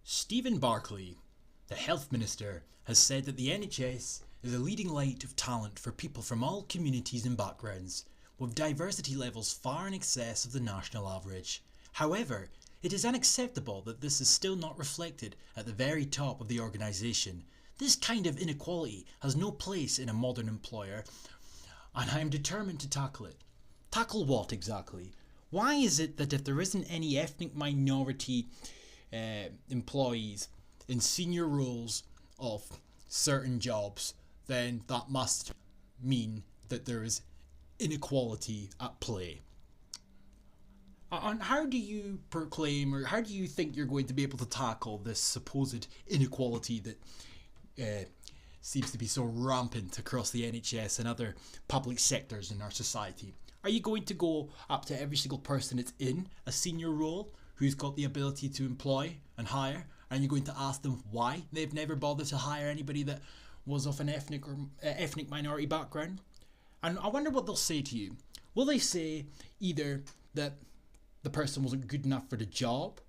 Stephen Barclay, the Health Minister, has said that the NHS is a leading light of talent for people from all communities and backgrounds, with diversity levels far in excess of the national average. However, it is unacceptable that this is still not reflected at the very top of the organisation. This kind of inequality has no place in a modern employer, and I am determined to tackle it. Tackle what exactly? Why is it that if there isn't any ethnic minority employees in senior roles of certain jobs, then that must mean that there is inequality at play? And how do you proclaim, or how do you think you're going to be able to tackle this supposed inequality that seems to be so rampant across the NHS and other public sectors in our society? Are you going to go up to every single person that's in a senior role who's got the ability to employ and hire? Are you going to ask them why they've never bothered to hire anybody that was of an ethnic minority background? And I wonder what they'll say to you. Will they say either that the person wasn't good enough for the job,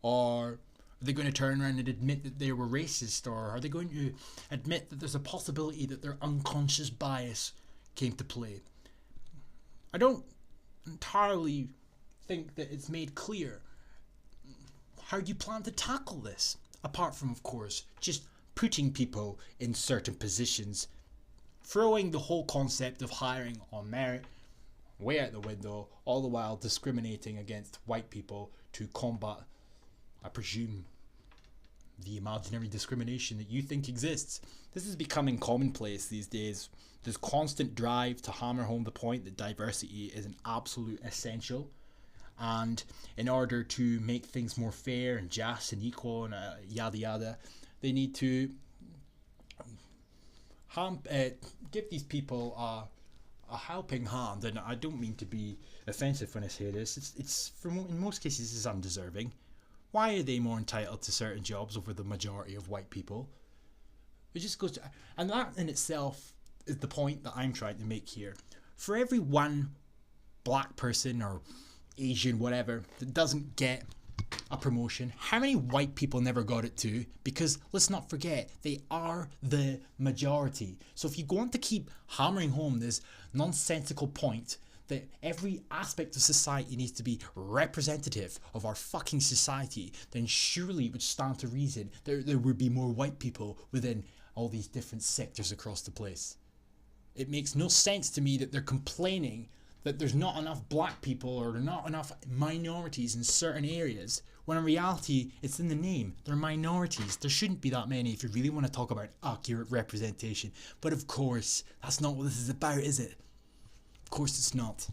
or are they going to turn around and admit that they were racist, or are they going to admit that there's a possibility that their unconscious bias came to play? I don't entirely think that it's made clear how you plan to tackle this, apart from, of course, just putting people in certain positions, throwing the whole concept of hiring on merit way out the window, all the while discriminating against white people to combat, I presume, the imaginary discrimination that you think exists. This is becoming commonplace these days. There's constant drive to hammer home the point that diversity is an absolute essential, and in order to make things more fair and just and equal and yada yada, they need to give these people a helping hand. And I don't mean to be offensive when I say this. It's in most cases it's undeserving. Why are they more entitled to certain jobs over the majority of white people? It just goes to, and that in itself is the point that I'm trying to make here. For every one black person or Asian whatever that doesn't get a promotion, how many white people never got it too? Because let's not forget, they are the majority. So if you want to keep hammering home this nonsensical point that every aspect of society needs to be representative of our fucking society, then surely it would stand to reason there would be more white people within all these different sectors across the place. It makes no sense to me that they're complaining that there's not enough black people or not enough minorities in certain areas, when in reality it's in the name. They're minorities. There shouldn't be that many if you really want to talk about accurate representation. But of course, that's not what this is about, is it? Of course it's not.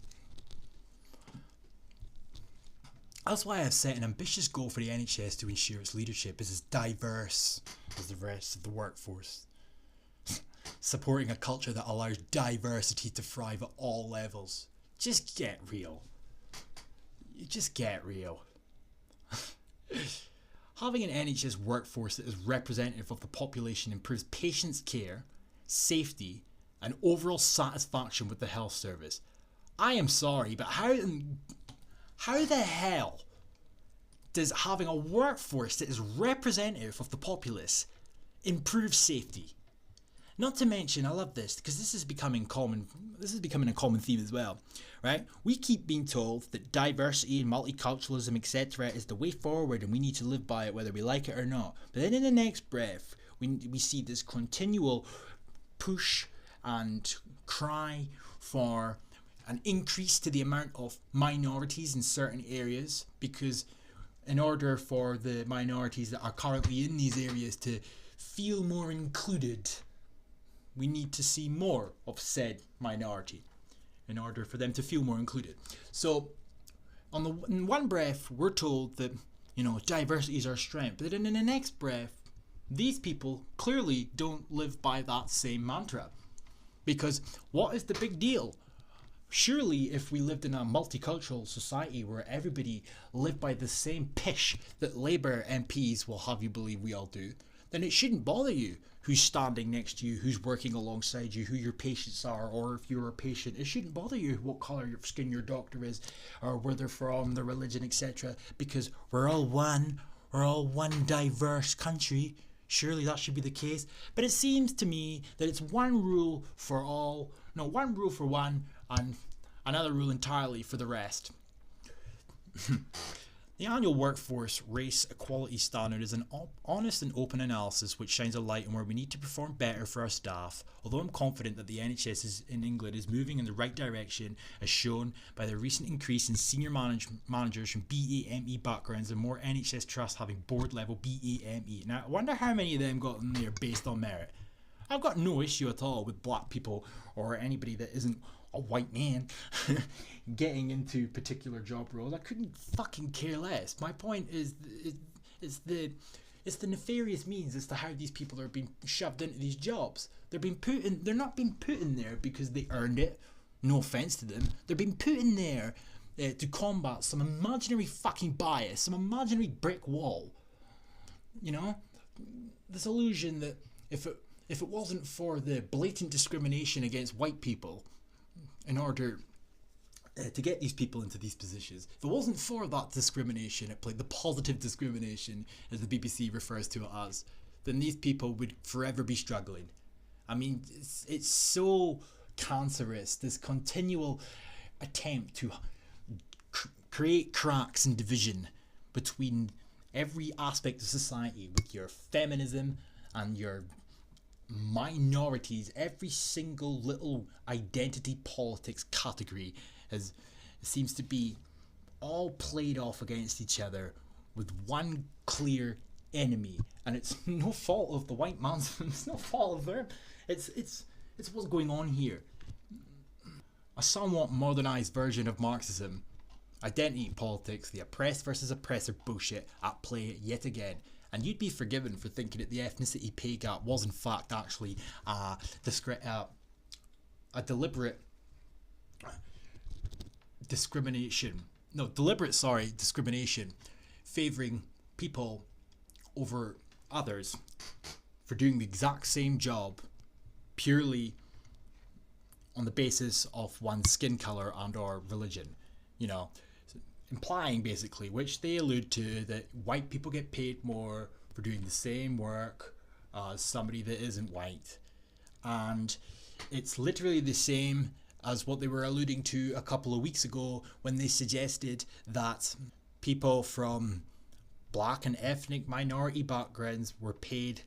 That's why I've set an ambitious goal for the NHS to ensure its leadership is as diverse as the rest of the workforce. Supporting a culture that allows diversity to thrive at all levels. Just get real. You just get real. Having an NHS workforce that is representative of the population improves patients' care, safety, and overall satisfaction with the health service. I am sorry, but how the hell does having a workforce that is representative of the populace improve safety? Not to mention, I love this because this is becoming a common theme as well, right? We keep being told that diversity and multiculturalism, etc., is the way forward, and we need to live by it whether we like it or not. But then in the next breath, we see this continual push and cry for an increase to the amount of minorities in certain areas, because in order for the minorities that are currently in these areas to feel more included, we need to see more of said minority in order for them to feel more included. So in one breath, we're told that, diversity is our strength. But then in the next breath, these people clearly don't live by that same mantra. Because what is the big deal? Surely if we lived in a multicultural society where everybody lived by the same pish that Labour MPs will have you believe we all do, then it shouldn't bother you who's standing next to you, who's working alongside you, who your patients are, or if you're a patient, it shouldn't bother you what colour of skin your doctor is, or where they're from, their religion, etc. Because we're all one, are all one diverse country. Surely that should be the case. But it seems to me that it's one rule for all, no, one rule for one and another rule entirely for the rest. The annual Workforce Race Equality Standard is an honest and open analysis which shines a light on where we need to perform better for our staff, although I'm confident that the NHS in England is moving in the right direction, as shown by the recent increase in senior managers from BAME backgrounds and more NHS trusts having board level BAME. Now, I wonder how many of them got in there based on merit. I've got no issue at all with black people or anybody that isn't a white man getting into particular job roles. I couldn't fucking care less. My point is it's the nefarious means as to how these people are being shoved into these jobs. They're not being put in there because they earned it. No offense to them. They're being put in there to combat some imaginary fucking bias, some imaginary brick wall. You know, this illusion that if it wasn't for the blatant discrimination against white people in order to get these people into these positions, if it wasn't for that discrimination, the positive discrimination, as the BBC refers to it as, then these people would forever be struggling. I mean, it's so cancerous, this continual attempt to create cracks and division between every aspect of society with your feminism and your minorities. Every single little identity politics category seems to be all played off against each other with one clear enemy, and it's no fault of the white man's. It's no fault of them. It's what's going on here. A somewhat modernized version of Marxism, identity politics, the oppressed versus oppressor bullshit at play yet again. And you'd be forgiven for thinking that the ethnicity pay gap was in fact actually a deliberate discrimination favouring people over others for doing the exact same job purely on the basis of one's skin colour and or religion, you know, implying basically, which they allude to, that white people get paid more for doing the same work as somebody that isn't white. And it's literally the same as what they were alluding to a couple of weeks ago when they suggested that people from black and ethnic minority backgrounds were paid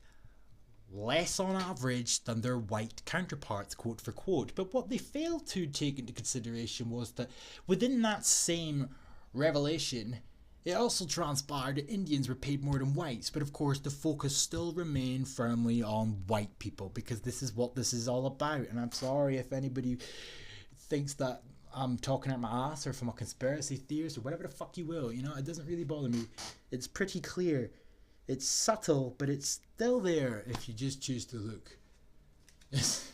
less on average than their white counterparts, quote for quote. But what they failed to take into consideration was that within that same revelation, it also transpired that Indians were paid more than whites, but of course the focus still remained firmly on white people, because this is what this is all about. And I'm sorry if anybody thinks that I'm talking out my ass or from a conspiracy theorist or whatever the fuck you will, you know, it doesn't really bother me. It's pretty clear. It's subtle, but it's still there if you just choose to look. If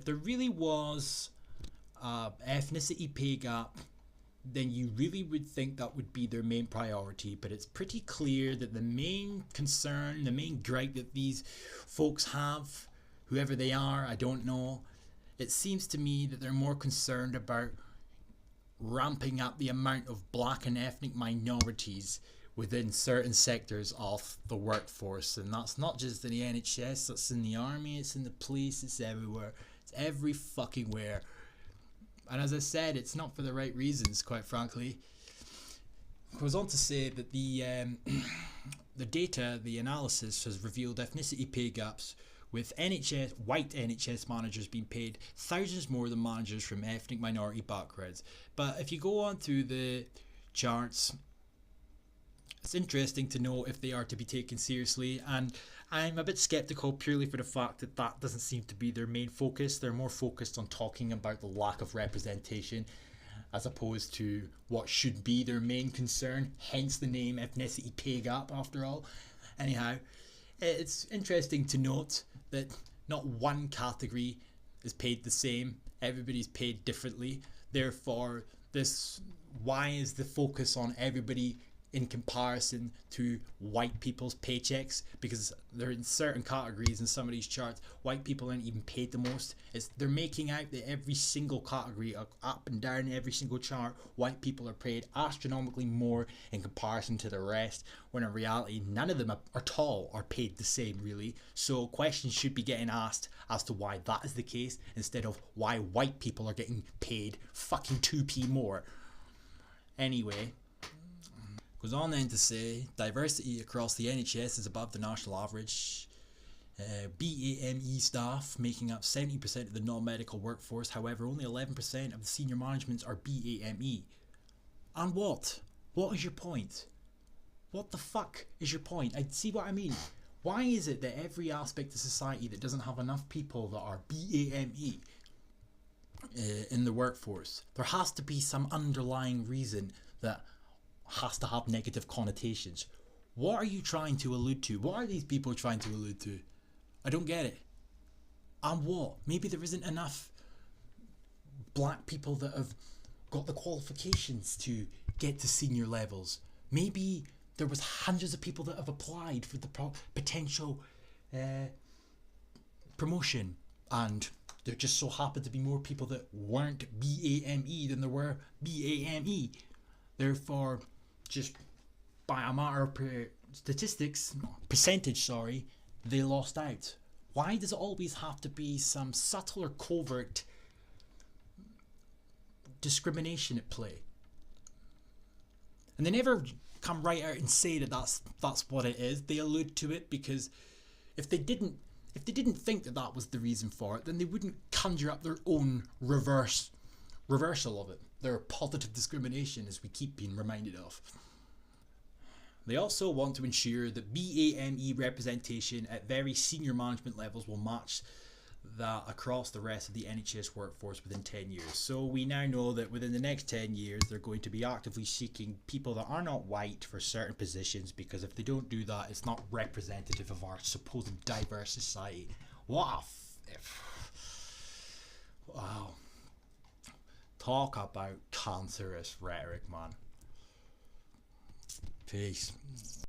there really was ethnicity pay gap, then you really would think that would be their main priority. But it's pretty clear that the main concern, the main gripe that these folks have, whoever they are, I don't know, it seems to me that they're more concerned about ramping up the amount of black and ethnic minorities within certain sectors of the workforce. And that's not just in the NHS, that's in the army, it's in the police, it's everywhere. It's every fucking where. And as I said, it's not for the right reasons, quite frankly. It goes on to say that the data, the analysis has revealed ethnicity pay gaps, with white NHS managers being paid thousands more than managers from ethnic minority backgrounds. But if you go on to the charts, it's interesting to know if they are to be taken seriously, and I'm a bit skeptical purely for the fact that that doesn't seem to be their main focus. They're more focused on talking about the lack of representation as opposed to what should be their main concern, hence the name ethnicity pay gap after all. Anyhow, it's interesting to note that not one category is paid the same. Everybody's paid differently. Therefore, why is the focus on everybody in comparison to white people's paychecks, because they're in certain categories in some of these charts. White people aren't even paid the most. They're making out that every single category, up and down every single chart, white people are paid astronomically more in comparison to the rest, when in reality none of them at all are paid the same, really. So questions should be getting asked as to why that is the case, instead of why white people are getting paid fucking 2p more. Anyway, goes on then to say diversity across the NHS is above the national average. BAME staff making up 70% of the non-medical workforce. However, only 11% of the senior managements are BAME. And what? What is your point? What the fuck is your point? I see what I mean. Why is it that every aspect of society that doesn't have enough people that are BAME in the workforce, there has to be some underlying reason that has to have negative connotations? What are you trying to allude to? What are these people trying to allude to? I don't get it. And what? Maybe there isn't enough black people that have got the qualifications to get to senior levels. Maybe there was hundreds of people that have applied for the potential promotion, and there just so happened to be more people that weren't BAME than there were BAME. Therefore, just by a matter of percentage, they lost out. Why does it always have to be some subtle or covert discrimination at play? And they never come right out and say that that's what it is. They allude to it because if they didn't think that was the reason for it, then they wouldn't conjure up their own reversal of it. Their positive discrimination, as we keep being reminded of. They also want to ensure that BAME representation at very senior management levels will match that across the rest of the NHS workforce within 10 years. So we now know that within the next 10 years, they're going to be actively seeking people that are not white for certain positions, because if they don't do that, it's not representative of our supposed diverse society. Wow. Talk about cancerous rhetoric, man. Peace.